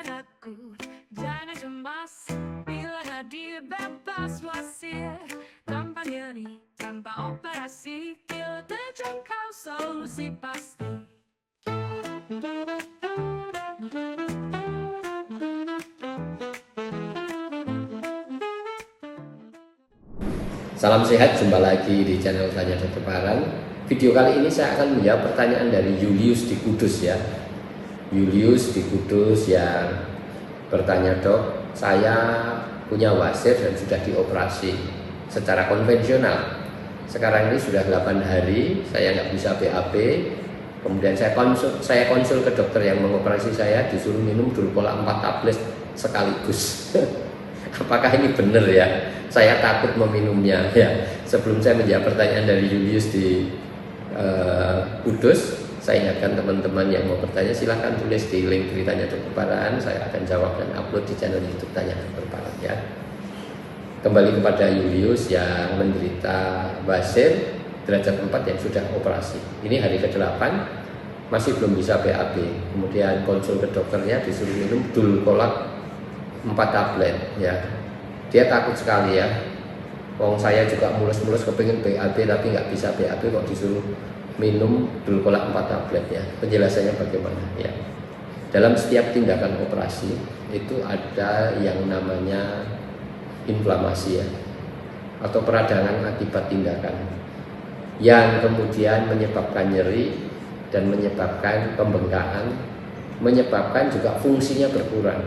Jangan takut, jangan cemas, bila hadir bebas wasir. Tanpa nyeri, tanpa operasi, bila terjangkau solusi pasti. Salam sehat, jumpa lagi di channel Tanya Dokter Parang. Video kali ini saya akan menjawab pertanyaan dari Julius di Kudus ya. Julius di Kudus yang bertanya, dok, saya punya wasir dan sudah dioperasi secara konvensional. Sekarang ini sudah 8 hari, saya nggak bisa BAB. Kemudian saya konsul ke dokter yang mengoperasi saya, disuruh minum Dulcolak 4 tablet sekaligus. Apakah ini benar ya? Saya takut meminumnya ya. Sebelum saya menjawab pertanyaan dari Julius di Kudus, saya ingatkan teman-teman yang mau bertanya, silahkan tulis di link Tanya Dokter Parang. Saya akan jawab dan upload di channel YouTube Tanya Dokter Parang ya. Kembali kepada Julius yang menderita wasir derajat 4 yang sudah operasi. Ini hari ke-8, masih belum bisa BAB. Kemudian konsul ke dokternya, disuruh minum Dulcolak 4 tablet ya. Dia takut sekali ya. Wong saya juga mulus-mulus kepingin BAB tapi nggak bisa BAB kok disuruh minum Dulcolak 4 tablet ya. Penjelasannya bagaimana ya? Dalam setiap tindakan operasi itu ada yang namanya inflamasi ya, atau peradangan akibat tindakan yang kemudian menyebabkan nyeri dan menyebabkan pembengkakan, menyebabkan juga fungsinya berkurang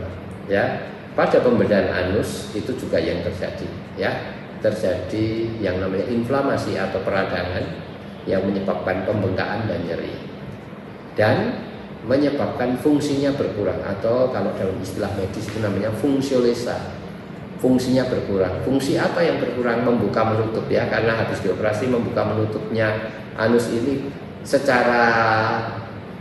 ya. Pada pembedaan anus itu juga yang terjadi ya, terjadi yang namanya inflamasi atau peradangan yang menyebabkan pembengkakan dan nyeri dan menyebabkan fungsinya berkurang, atau kalau dalam istilah medis itu namanya fungsiolesa, fungsinya berkurang. Fungsi apa yang berkurang? Membuka menutup ya, karena habis dioperasi membuka menutupnya anus ini secara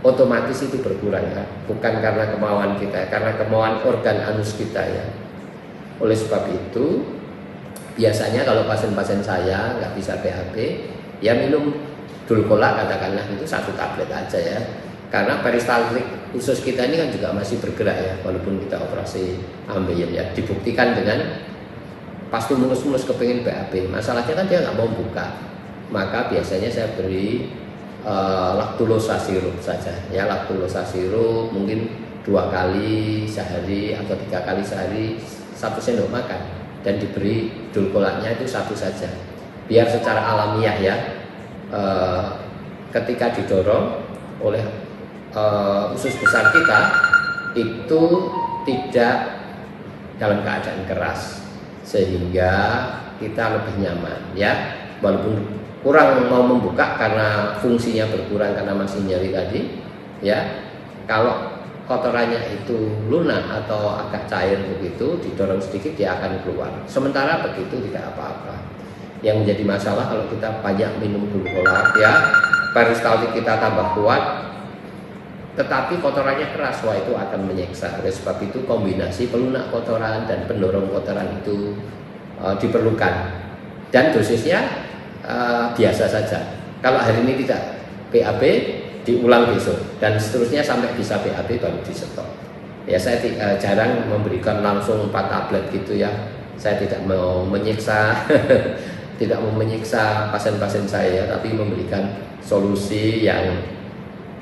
otomatis itu berkurang ya, bukan karena kemauan kita, karena kemauan organ anus kita ya. Oleh sebab itu biasanya kalau pasien-pasien saya nggak bisa BAB ya minum Dulcolak katakanlah itu 1 tablet aja ya, karena peristaltik usus kita ini kan juga masih bergerak ya, walaupun kita operasi ambeien ya. Dibuktikan dengan pasti mulus-mulus kepingin BAB, masalahnya kan dia nggak mau buka, maka biasanya saya beri laktulosa sirup saja ya. Laktulosa sirup mungkin 2 kali sehari atau 3 kali sehari, 1 sendok makan, dan diberi Dulcolaknya itu 1 saja, biar secara alamiah ya, ketika didorong oleh usus besar kita itu tidak dalam keadaan keras, sehingga kita lebih nyaman ya. Walaupun kurang mau membuka karena fungsinya berkurang karena masih nyeri tadi ya, kalau kotorannya itu lunak atau agak cair begitu, didorong sedikit dia akan keluar. Sementara begitu tidak apa-apa. Yang menjadi masalah kalau kita banyak minum Dulcolak ya, peristaltik kita tambah kuat tetapi kotorannya keras, wah itu akan menyiksa. Oleh sebab itu kombinasi pelunak kotoran dan pendorong kotoran itu diperlukan, dan dosisnya biasa saja. Kalau hari ini tidak BAB, diulang besok dan seterusnya sampai bisa BAB baru di stop ya. Saya jarang memberikan langsung 4 tablet gitu ya. Saya tidak mau menyiksa tidak mau menyiksa pasien-pasien saya, tapi memberikan solusi yang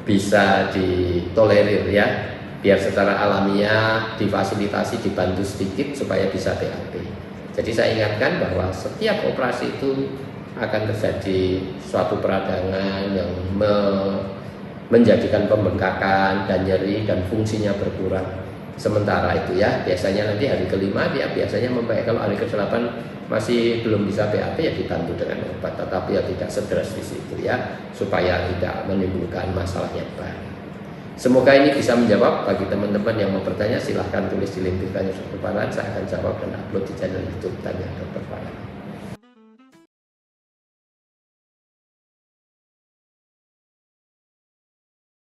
bisa ditolerir ya, biar secara alamiah difasilitasi, dibantu sedikit supaya bisa BAB. Jadi saya ingatkan bahwa setiap operasi itu akan terjadi suatu peradangan yang menjadikan pembengkakan dan nyeri dan fungsinya berkurang. Sementara itu ya, biasanya nanti hari ke-5 dia biasanya membaik. Kalau hari ke-8 masih belum bisa BAB ya dibantu dengan obat, tetapi ya tidak sedrastis itu ya, supaya tidak menimbulkan masalah yang baru. Semoga ini bisa menjawab. Bagi teman-teman yang mau bertanya, silahkan tulis di link Tanya Dokter Parang. Saya akan jawab dan upload di channel YouTube Tanya Dokter Parang.